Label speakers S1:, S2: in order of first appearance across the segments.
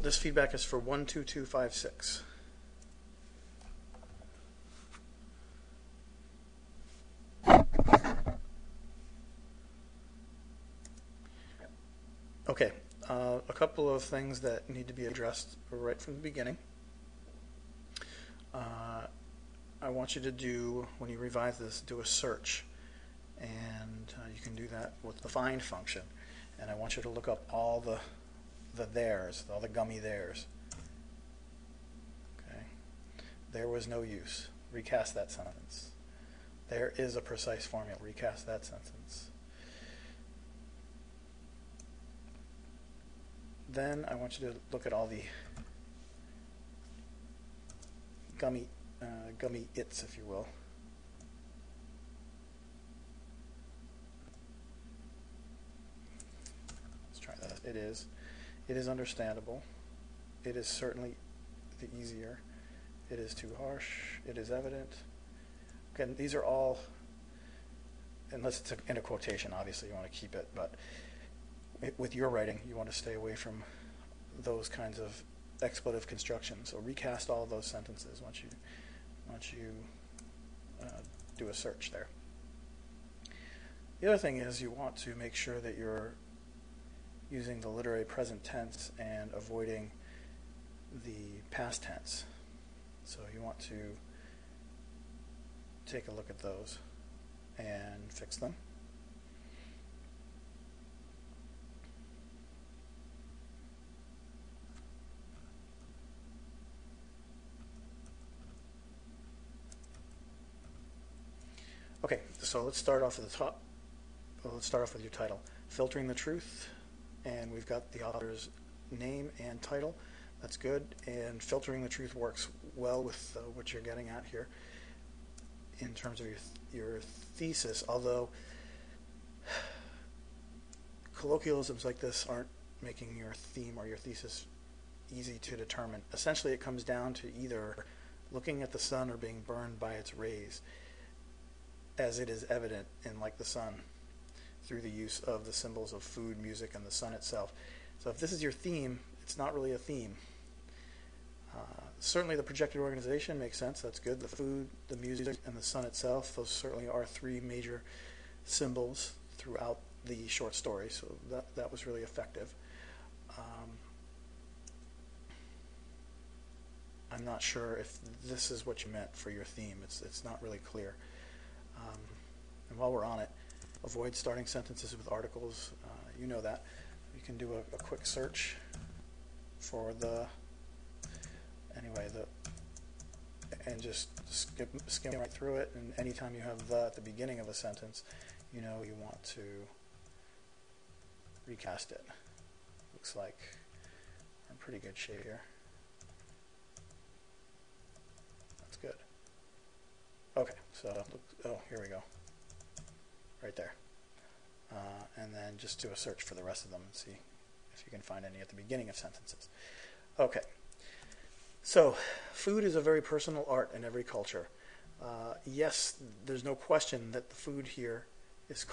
S1: This feedback is for 12256. Okay, a couple of things that need to be addressed right from the beginning. I want you to do, when you revise this, do a search. And you can do that with the find function. And I want you to look up all the theirs, all the gummy theirs. Okay. There was no use. Recast that sentence. There is a precise formula. Recast that sentence. Then I want you to look at all the gummy its, if you will. Let's try that. It is understandable. It is certainly the easier. It is too harsh. It is evident. Again, these are all, unless it's in a quotation, obviously you want to keep it, but with your writing, you want to stay away from those kinds of expletive constructions. So recast all of those sentences once you do a search there. The other thing is you want to make sure that you're using the literary present tense and avoiding the past tense. So you want to take a look at those and fix them. Okay, so let's start off at the top. Well, let's start off with your title. Filtering the Truth, and we've got the author's name and title. That's good, and Filtering the Truth works well with what you're getting at here in terms of your thesis, although colloquialisms like this aren't making your theme or your thesis easy to determine. Essentially, it comes down to either looking at the sun or being burned by its rays, as it is evident in Like the Sun, through the use of the symbols of food, music, and the sun itself. So if this is your theme, it's not really a theme. Certainly the projected organization makes sense. That's good. The food, the music, and the sun itself, those certainly are three major symbols throughout the short story. So that was really effective. I'm not sure if this is what you meant for your theme. It's not really clear. And while we're on it, avoid starting sentences with articles. You know that. You can do a quick search for and just skim right through it. And anytime you have the at the beginning of a sentence, you know you want to recast it. Looks like we're in pretty good shape here. That's good. Okay, so here we go. Right there. And then just do a search for the rest of them and see if you can find any at the beginning of sentences. Okay. So, food is a very personal art in every culture. Yes, there's no question that the food here is a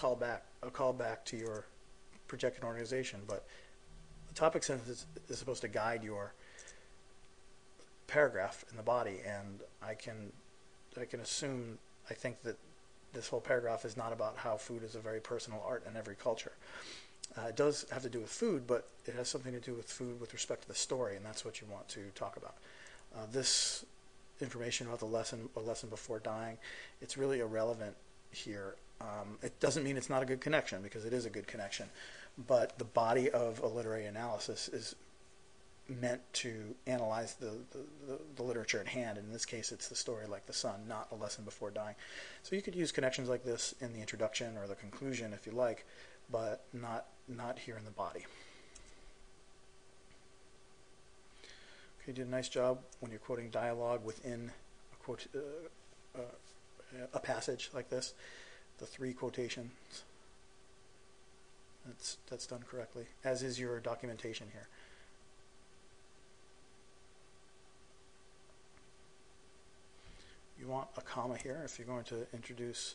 S1: callback to your projected organization, but the topic sentence is supposed to guide your paragraph in the body, and I can assume, I think that this whole paragraph is not about how food is a very personal art in every culture. It does have to do with food, but it has something to do with food with respect to the story, and that's what you want to talk about. This information about the lesson before dying, it's really irrelevant here. It doesn't mean it's not a good connection, because it is a good connection, but the body of a literary analysis is meant to analyze the literature at hand. In this case, it's the story Like the Sun, not a lesson before dying. So you could use connections like this in the introduction or the conclusion if you like, but not here in the body. Okay, you did a nice job when you're quoting dialogue within a passage like this. The three quotations. That's done correctly, as is your documentation here. You want a comma here if you're going to introduce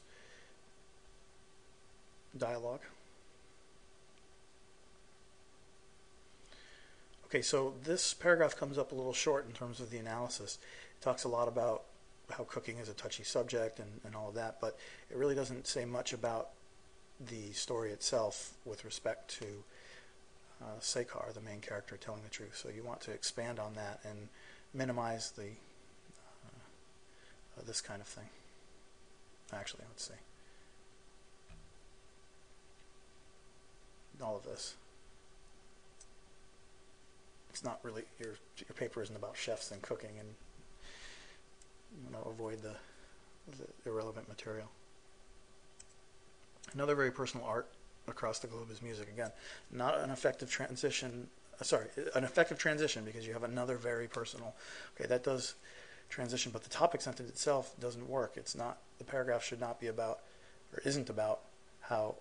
S1: dialogue. Okay, so this paragraph comes up a little short in terms of the analysis. It talks a lot about how cooking is a touchy subject and all of that, but it really doesn't say much about the story itself with respect to Sekar, the main character, telling the truth. So you want to expand on that and minimize the this kind of thing. Actually, let's see. All of this. It's not really, your paper isn't about chefs and cooking, and you want to avoid the irrelevant material. Another very personal art across the globe is music. Again, not an effective transition, an effective transition because you have another very personal, okay, that does transition, but the topic sentence itself doesn't work. It's not, the paragraph should not be about, or isn't about, how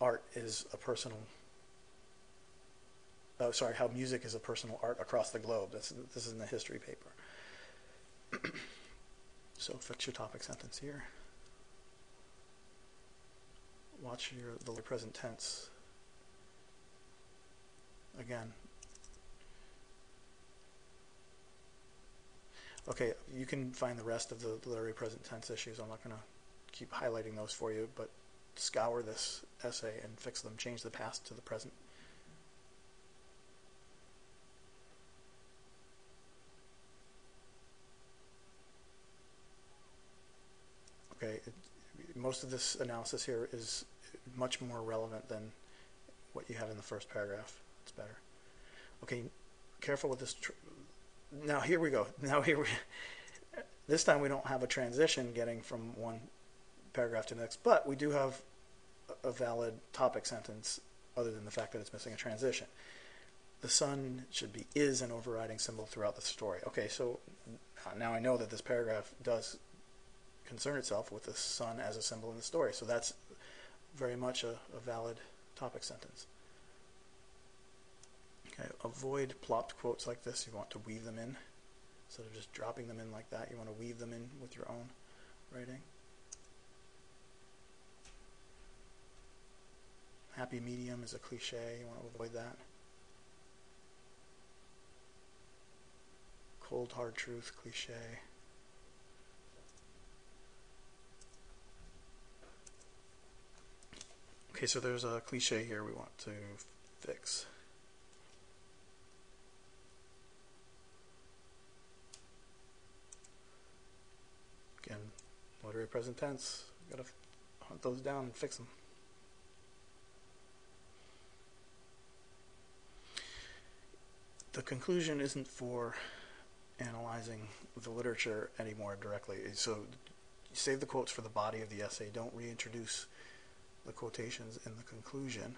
S1: art is a personal, how music is a personal art across the globe. This is in the history paper. So fix your topic sentence here. Watch the present tense. Again. Okay, you can find the rest of the literary present tense issues. I'm not going to keep highlighting those for you, but scour this essay and fix them. Change the past to the present. Okay, most of this analysis here is much more relevant than what you have in the first paragraph. It's better. Okay, careful with this. Now here we go. This time we don't have a transition getting from one paragraph to the next, but we do have a valid topic sentence other than the fact that it's missing a transition. The sun should be is an overriding symbol throughout the story. Okay, so now I know that this paragraph does concern itself with the sun as a symbol in the story. So that's very much a valid topic sentence. Okay, avoid plopped quotes like this. You want to weave them in. Instead of just dropping them in like that, you want to weave them in with your own writing. Happy medium is a cliche. You want to avoid that. Cold hard truth, cliche. Okay, so there's a cliche here we want to fix. Again, literary present tense. Gotta hunt those down and fix them. The conclusion isn't for analyzing the literature anymore directly. So save the quotes for the body of the essay. Don't reintroduce the quotations in the conclusion.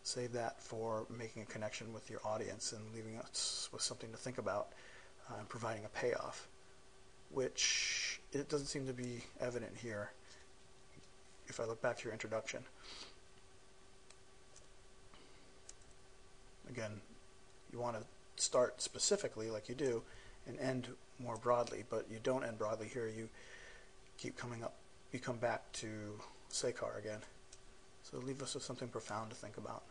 S1: Save that for making a connection with your audience and leaving us with something to think about and providing a payoff, which it doesn't seem to be evident here if I look back to your introduction. Again, you want to start specifically like you do and end more broadly, but you don't end broadly here. You keep coming up, you come back to Sekar again. So leave us with something profound to think about.